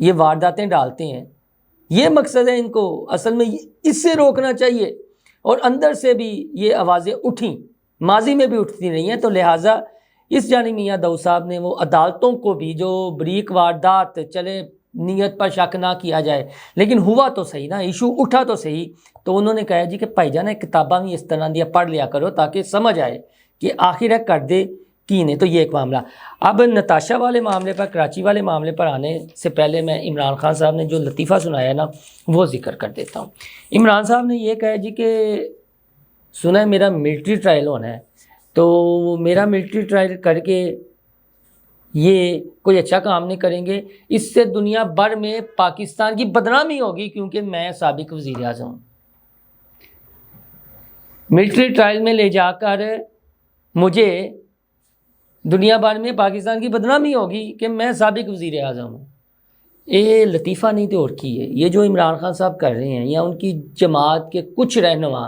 یہ وارداتیں ڈالتے ہیں، یہ مقصد ہے ان کو اصل میں اس سے روکنا چاہیے، اور اندر سے بھی یہ آوازیں اٹھیں، ماضی میں بھی اٹھتی رہی ہیں، تو لہٰذا اس جانب میاں داؤد صاحب نے وہ عدالتوں کو بھی جو بریک واردات چلے نیت پر شک نہ کیا جائے لیکن ہوا تو صحیح نا، ایشو اٹھا تو صحیح، تو انہوں نے کہا جی کہ بھائی جانا کتاباں بھی اس طرح دیا پڑھ لیا کرو تاکہ سمجھ آئے کہ آخر ہے کر دے کی نے۔ تو یہ ایک معاملہ۔ اب نتاشا والے معاملے پر، کراچی والے معاملے پر آنے سے پہلے میں عمران خان صاحب نے جو لطیفہ سنایا نا وہ ذکر کر دیتا ہوں۔ عمران صاحب نے یہ کہا جی کہ سنا ہے میرا ملٹری ٹرائل ہونا ہے، تو میرا ملٹری ٹرائل کر کے یہ کوئی اچھا کام نہیں کریں گے، اس سے دنیا بھر میں پاکستان کی بدنامی ہوگی کیونکہ میں سابق وزیر اعظم ہوں۔ ملٹری ٹرائل میں لے جا کر مجھے دنیا بھر میں پاکستان کی بدنامی ہوگی کہ میں سابق وزیر اعظم ہوں۔ یہ لطیفہ نہیں تو اور کی ہے، یہ جو عمران خان صاحب کر رہے ہیں یا ان کی جماعت کے کچھ رہنما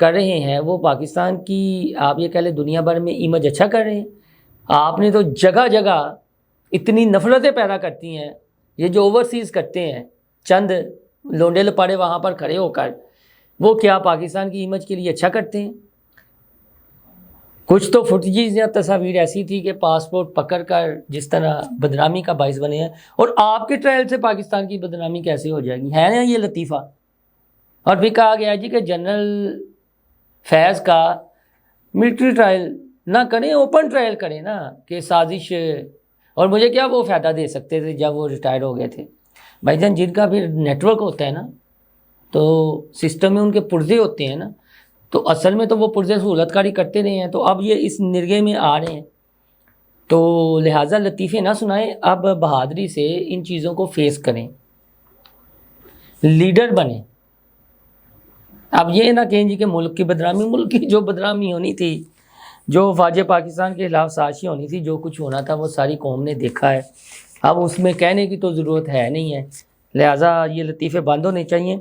کر رہے ہیں، وہ پاکستان کی آپ یہ کہہ لیں دنیا بھر میں امیج اچھا کر رہے ہیں۔ آپ نے تو جگہ جگہ اتنی نفرتیں پیدا کرتی ہیں، یہ جو اوورسیز کرتے ہیں چند لونڈے لپاڑے وہاں پر کھڑے ہو کر، وہ کیا پاکستان کی امیج کے لیے اچھا کرتے ہیں؟ کچھ تو فوٹیجز یا تصاویر ایسی تھی کہ پاسپورٹ پکڑ کر جس طرح بدنامی کا باعث بنے ہیں، اور آپ کے ٹرائل سے پاکستان کی بدنامی کیسے ہو جائے گی؟ ہے نا یہ لطیفہ۔ اور بھی کہا گیا جی کہ جنرل فیض کا ملٹری ٹرائل نہ کریں، اوپن ٹرائل کریں نا، کہ سازش، اور مجھے کیا وہ فائدہ دے سکتے تھے جب وہ ریٹائر ہو گئے تھے؟ بھائی جان جن کا پھر نیٹ ورک ہوتا ہے نا، تو سسٹم میں ان کے پرزے ہوتے ہیں نا، تو اصل میں تو وہ پرزے سہولت کاری کرتے رہے ہیں، تو اب یہ اس نرگے میں آ رہے ہیں، تو لہٰذا لطیفے نہ سنائیں، اب بہادری سے ان چیزوں کو فیس کریں، لیڈر بنیں۔ اب یہ نہ کہیں جی کہ ملک کی بدنامی، ملک کی جو بدنامی ہونی تھی، جو فوج پاکستان کے خلاف سازشیں ہونی تھی، جو کچھ ہونا تھا وہ ساری قوم نے دیکھا ہے، اب اس میں کہنے کی تو ضرورت ہے نہیں ہے، لہٰذا یہ لطیفے بند ہونے چاہیے۔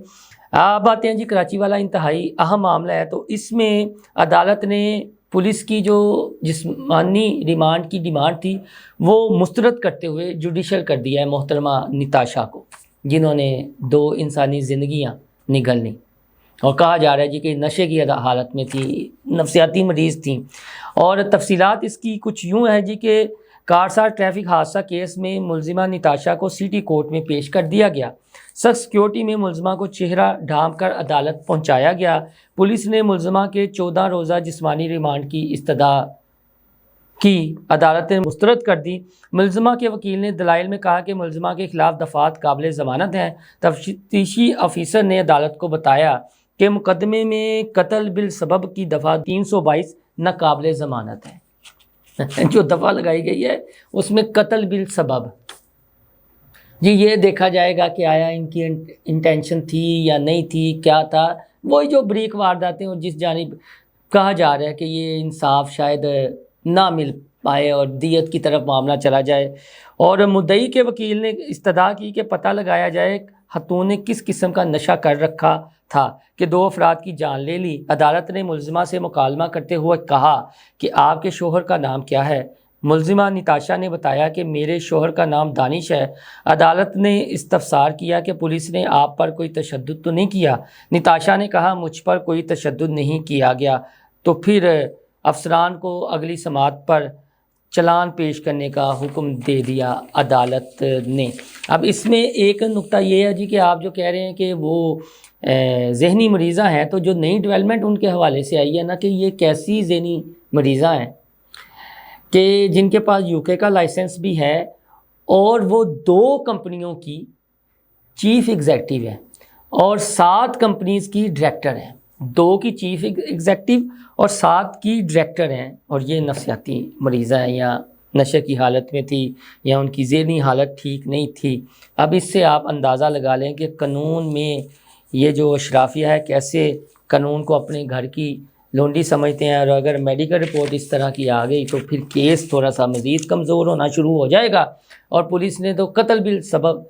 اب آتے ہیں جی کراچی والا انتہائی اہم معاملہ ہے، تو اس میں عدالت نے پولیس کی جو جسمانی ریمانڈ کی ڈیمانڈ تھی وہ مسترد کرتے ہوئے جوڈیشل کر دیا ہے محترمہ نتاشا کو، جنہوں نے 2 انسانی زندگیاں نگل لیں، اور کہا جا رہا ہے جی کہ نشے کی حالت میں تھی، نفسیاتی مریض تھیں۔ اور تفصیلات اس کی کچھ یوں ہے جی کہ کارسار ٹریفک حادثہ کیس میں ملزمہ نتاشا کو سٹی کورٹ میں پیش کر دیا گیا، سخت سیکیورٹی میں ملزمہ کو چہرہ ڈھانپ کر عدالت پہنچایا گیا۔ پولیس نے ملزمہ کے 14 روزہ جسمانی ریمانڈ کی استدعا کی، عدالت نے مسترد کر دی۔ ملزمہ کے وکیل نے دلائل میں کہا کہ ملزمہ کے خلاف دفعات قابل ضمانت ہیں۔ تفتیشی افیسر نے عدالت کو بتایا کہ مقدمے میں قتل بالسبب کی دفعہ 322 ناقابل ضمانت ہے۔ جو دفعہ لگائی گئی ہے اس میں قتل بالسبب، جی یہ دیکھا جائے گا کہ آیا ان کی انٹینشن تھی یا نہیں تھی، کیا تھا، وہی جو بریک وارداتیں اور جس جانب کہا جا رہا ہے کہ یہ انصاف شاید نہ مل پائے اور دیت کی طرف معاملہ چلا جائے۔ اور مدعی کے وکیل نے استدعا کی کہ پتہ لگایا جائے خاتون نے کس قسم کا نشہ کر رکھا تھا کہ 2 افراد کی جان لے لی۔ عدالت نے ملزمہ سے مکالمہ کرتے ہوئے کہا کہ آپ کے شوہر کا نام کیا ہے؟ ملزمہ نتاشا نے بتایا کہ میرے شوہر کا نام دانش ہے۔ عدالت نے استفسار کیا کہ پولیس نے آپ پر کوئی تشدد تو نہیں کیا؟ نتاشا نے کہا مجھ پر کوئی تشدد نہیں کیا گیا، تو پھر افسران کو اگلی سماعت پر چلان پیش کرنے کا حکم دے دیا عدالت نے۔ اب اس میں ایک نقطہ یہ ہے جی کہ آپ جو کہہ رہے ہیں کہ وہ ذہنی مریضہ ہیں، تو جو نئی ڈیولپمنٹ ان کے حوالے سے آئی ہے نا کہ یہ کیسی ذہنی مریضہ ہیں کہ جن کے پاس UK کا لائسنس بھی ہے اور وہ 2 کمپنیوں کی چیف ایگزیکٹو ہیں اور 7 کمپنیز کی ڈائریکٹر ہیں، 2 کی چیف ایگزیکٹو اور 7 کی ڈائریکٹر ہیں، اور یہ نفسیاتی مریضہ ہیں یا نشے کی حالت میں تھی یا ان کی ذہنی حالت ٹھیک نہیں تھی۔ اب اس سے آپ اندازہ لگا لیں کہ قانون میں یہ جو اشرافیہ ہے کیسے قانون کو اپنے گھر کی لونڈی سمجھتے ہیں، اور اگر میڈیکل رپورٹ اس طرح کی آ گئی تو پھر کیس تھوڑا سا مزید کمزور ہونا شروع ہو جائے گا۔ اور پولیس نے تو قتل بالسبب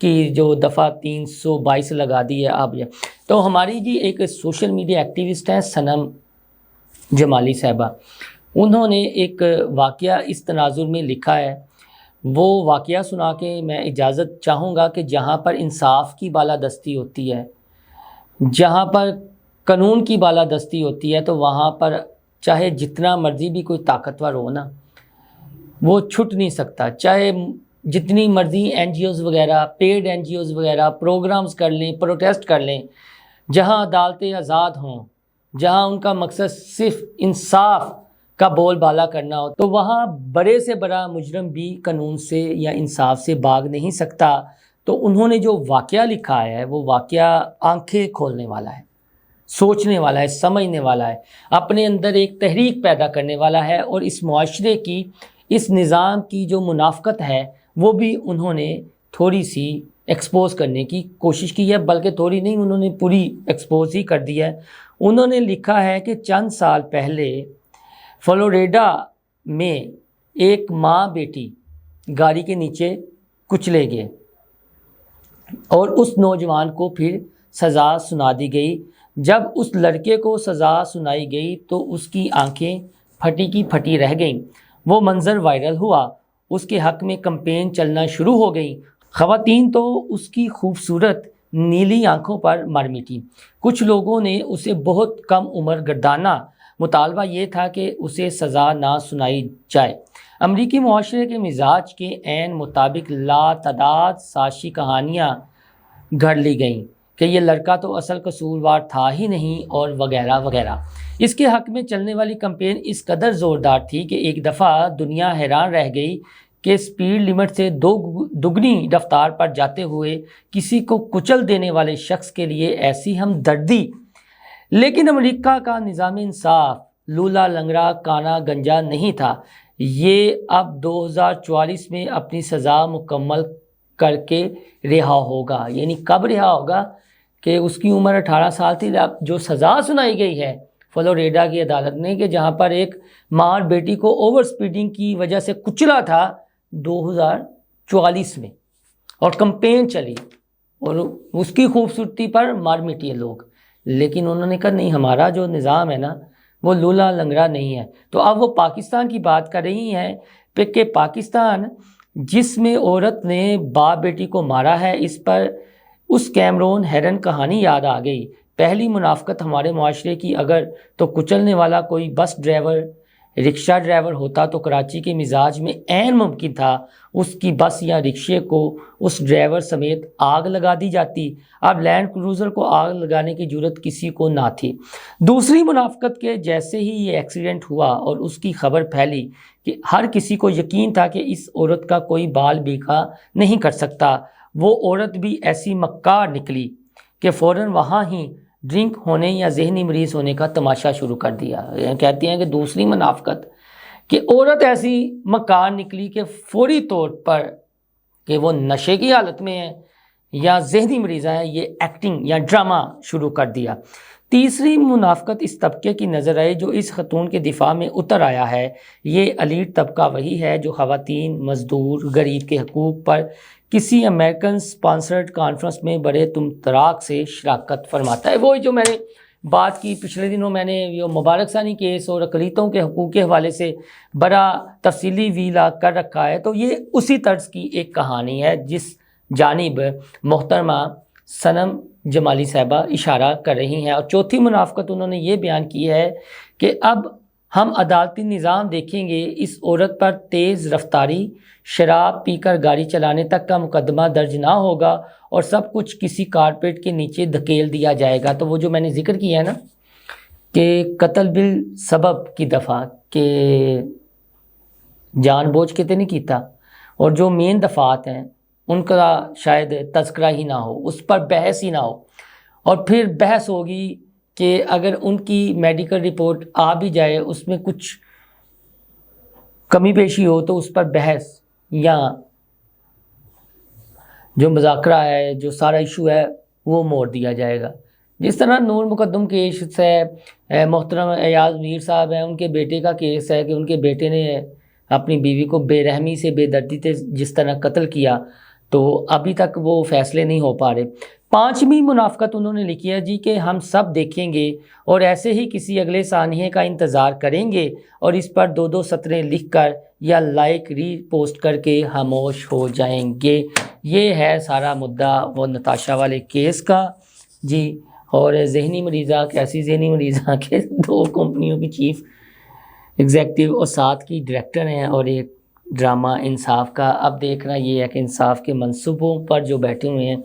کی جو دفعہ 322 لگا دی ہے۔ اب تو ہماری جی ایک سوشل میڈیا ایکٹیوسٹ ہیں صنم جمالی صاحبہ، انہوں نے ایک واقعہ اس تناظر میں لکھا ہے۔ وہ واقعہ سنا کے میں اجازت چاہوں گا کہ جہاں پر انصاف کی بالادستی ہوتی ہے، جہاں پر قانون کی بالادستی ہوتی ہے، تو وہاں پر چاہے جتنا مرضی بھی کوئی طاقتور ہو نا، وہ چھٹ نہیں سکتا. چاہے جتنی مرضی این جی اوز وغیرہ، پیڈ این جی اوز وغیرہ پروگرامز کر لیں، پروٹیسٹ کر لیں، جہاں عدالتیں آزاد ہوں، جہاں ان کا مقصد صرف انصاف کا بول بالا کرنا ہو، تو وہاں بڑے سے بڑا مجرم بھی قانون سے یا انصاف سے بھاگ نہیں سکتا. تو انہوں نے جو واقعہ لکھا ہے وہ واقعہ آنکھیں کھولنے والا ہے، سوچنے والا ہے، سمجھنے والا ہے، اپنے اندر ایک تحریک پیدا کرنے والا ہے، اور اس معاشرے کی، اس نظام کی جو منافقت ہے وہ بھی انہوں نے تھوڑی سی ایکسپوز کرنے کی کوشش کی ہے، بلکہ تھوڑی نہیں، انہوں نے پوری ایکسپوز ہی کر دی ہے. انہوں نے لکھا ہے کہ چند سال پہلے فلوریڈا میں ایک ماں بیٹی گاڑی کے نیچے کچلے گئے اور اس نوجوان کو پھر سزا سنا دی گئی. جب اس لڑکے کو سزا سنائی گئی تو اس کی آنکھیں پھٹی کی پھٹی رہ گئیں. وہ منظر وائرل ہوا، اس کے حق میں کمپین چلنا شروع ہو گئی. خواتین تو اس کی خوبصورت نیلی آنکھوں پر مر مٹی. کچھ لوگوں نے اسے بہت کم عمر گردانا. مطالبہ یہ تھا کہ اسے سزا نہ سنائی جائے. امریکی معاشرے کے مزاج کے عین مطابق لاتعداد سازشی کہانیاں گھڑ لی گئیں کہ یہ لڑکا تو اصل قصوروار تھا ہی نہیں، اور وغیرہ وغیرہ. اس کے حق میں چلنے والی کمپین اس قدر زوردار تھی کہ ایک دفعہ دنیا حیران رہ گئی کہ سپیڈ لمٹ سے دگنی رفتار پر جاتے ہوئے کسی کو کچل دینے والے شخص کے لیے ایسی ہمدردی. لیکن امریکہ کا نظام انصاف لولا لنگڑا کانا گنجا نہیں تھا. یہ اب 2044 میں اپنی سزا مکمل کر کے رہا ہوگا. یعنی کب رہا ہوگا؟ کہ اس کی عمر 18 سال تھی. اب جو سزا سنائی گئی ہے فلوریڈا کی عدالت نے، کہ جہاں پر ایک ماں اور بیٹی کو اوور سپیڈنگ کی وجہ سے کچلا تھا 2044 میں، اور کمپین چلی اور اس کی خوبصورتی پر مار مٹی ہے لوگ. لیکن انہوں نے کہا نہیں، ہمارا جو نظام ہے نا وہ لولا لنگڑا نہیں ہے. تو اب وہ پاکستان کی بات کر رہی ہیں کہ پاکستان جس میں عورت نے باپ بیٹی کو مارا ہے، اس پر اس کیمرون ہیرن کہانی یاد آ گئی. پہلی منافقت ہمارے معاشرے کی اگر تو کچلنے والا کوئی بس ڈرائیور، رکشہ ڈرائیور ہوتا تو کراچی کے مزاج میں عین ممکن تھا اس کی بس یا رکشے کو اس ڈرائیور سمیت آگ لگا دی جاتی. اب لینڈ کروزر کو آگ لگانے کی جرت کسی کو نہ تھی. دوسری منافقت کے جیسے ہی یہ ایکسیڈنٹ ہوا اور اس کی خبر پھیلی کہ ہر کسی کو یقین تھا کہ اس عورت کا کوئی بال بیکا نہیں کر سکتا. وہ عورت بھی ایسی مکار نکلی کہ فوراً وہاں ہی ڈرنک ہونے یا ذہنی مریض ہونے کا تماشا شروع کر دیا. کہتے ہیں کہ دوسری منافقت کہ عورت ایسی مکار نکلی کہ فوری طور پر کہ وہ نشے کی حالت میں ہے یا ذہنی مریض ہے، یہ ایکٹنگ یا ڈرامہ شروع کر دیا. تیسری منافقت اس طبقے کی نظر آئی جو اس خاتون کے دفاع میں اتر آیا ہے. یہ ایلیٹ طبقہ وہی ہے جو خواتین، مزدور، غریب کے حقوق پر کسی امریکن سپانسرڈ کانفرنس میں بڑے تمطراق سے شراکت فرماتا ہے. وہی جو میں نے بات کی پچھلے دنوں، میں نے یہ مبارک ثانی کیس اور اقلیتوں کے حقوق کے حوالے سے بڑا تفصیلی ویلا کر رکھا ہے. تو یہ اسی طرز کی ایک کہانی ہے جس جانب محترمہ صنم جمالی صاحبہ اشارہ کر رہی ہیں. اور چوتھی منافقت انہوں نے یہ بیان کی ہے کہ اب ہم عدالتی نظام دیکھیں گے، اس عورت پر تیز رفتاری، شراب پی کر گاڑی چلانے تک کا مقدمہ درج نہ ہوگا اور سب کچھ کسی کارپیٹ کے نیچے دھکیل دیا جائے گا. تو وہ جو میں نے ذکر کیا ہے نا کہ قتل بالسبب کی دفعہ کہ جان بوجھ کے تو نہیں کیتا، اور جو مین دفعات ہیں ان کا شاید تذکرہ ہی نہ ہو، اس پر بحث ہی نہ ہو، اور پھر بحث ہوگی کہ اگر ان کی میڈیکل رپورٹ آ بھی جائے اس میں کچھ کمی بیشی ہو تو اس پر بحث یا جو مذاکرہ ہے، جو سارا ایشو ہے وہ موڑ دیا جائے گا. جس طرح نور مقدم کیس ہے، محترم ایاز میر صاحب ہیں، ان کے بیٹے کا کیس ہے کہ ان کے بیٹے نے اپنی بیوی کو بے رحمی سے، بے دردی سے جس طرح قتل کیا. تو ابھی تک وہ فیصلے نہیں ہو پا رہے۔ 5ویں منافقت انہوں نے لکھی ہے جی کہ ہم سب دیکھیں گے اور ایسے ہی کسی اگلے سانحے کا انتظار کریں گے اور اس پر 2 سطریں لکھ کر یا لائک ری پوسٹ کر کے خاموش ہو جائیں گے۔ یہ ہے سارا مدعا وہ نتاشا والے کیس کا جی۔ اور ذہنی مریضہ، کیسی ذہنی مریضہ کہ 2 کمپنیوں کی چیف ایگزیکٹو اور 7 کی ڈائریکٹر ہیں اور ایک ڈرامہ انصاف کا۔ اب دیکھنا یہ ہے کہ انصاف کے منصوبوں پر جو بیٹھے ہوئے ہیں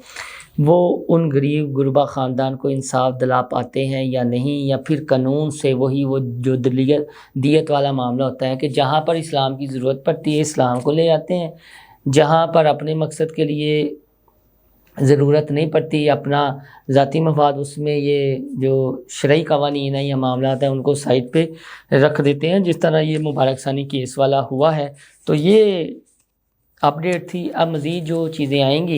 وہ ان غریب غربا خاندان کو انصاف دلا پاتے ہیں یا نہیں، یا پھر قانون سے وہ جو دیت والا معاملہ ہوتا ہے کہ جہاں پر اسلام کی ضرورت پڑتی ہے اسلام کو لے آتے ہیں، جہاں پر اپنے مقصد کے لیے ضرورت نہیں پڑتی اپنا ذاتی مفاد، اس میں یہ جو شرعی قوانین ہیں یا معاملات ہیں ان کو سائڈ پہ رکھ دیتے ہیں، جس طرح یہ مبارک ثانی کیس والا ہوا ہے۔ تو یہ اپڈیٹ تھی۔ اب مزید جو چیزیں آئیں گی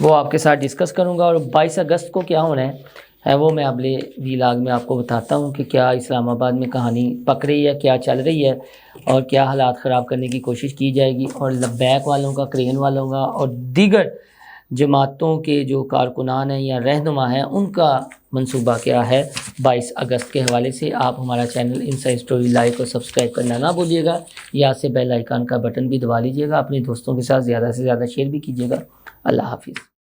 وہ آپ کے ساتھ ڈسکس کروں گا، اور 22 اگست کو کیا ہونا ہے وہ میں اگلے ویلاگ میں آپ کو بتاتا ہوں کہ کیا اسلام آباد میں کہانی پک رہی ہے، کیا چل رہی ہے اور کیا حالات خراب کرنے کی کوشش کی جائے گی، اور لبیک والوں کا، کرین والوں کا اور دیگر جماعتوں کے جو کارکنان ہیں یا رہنما ہیں ان کا منصوبہ کیا ہے 22 اگست کے حوالے سے۔ آپ ہمارا چینل انسائیڈ اسٹوری لائک اور سبسکرائب کرنا نہ بھولیے گا، یہاں سے بیل آئیکن کا بٹن بھی دبا لیجیے گا، اپنے دوستوں کے ساتھ زیادہ سے زیادہ شیئر بھی کیجیے گا۔ اللہ حافظ۔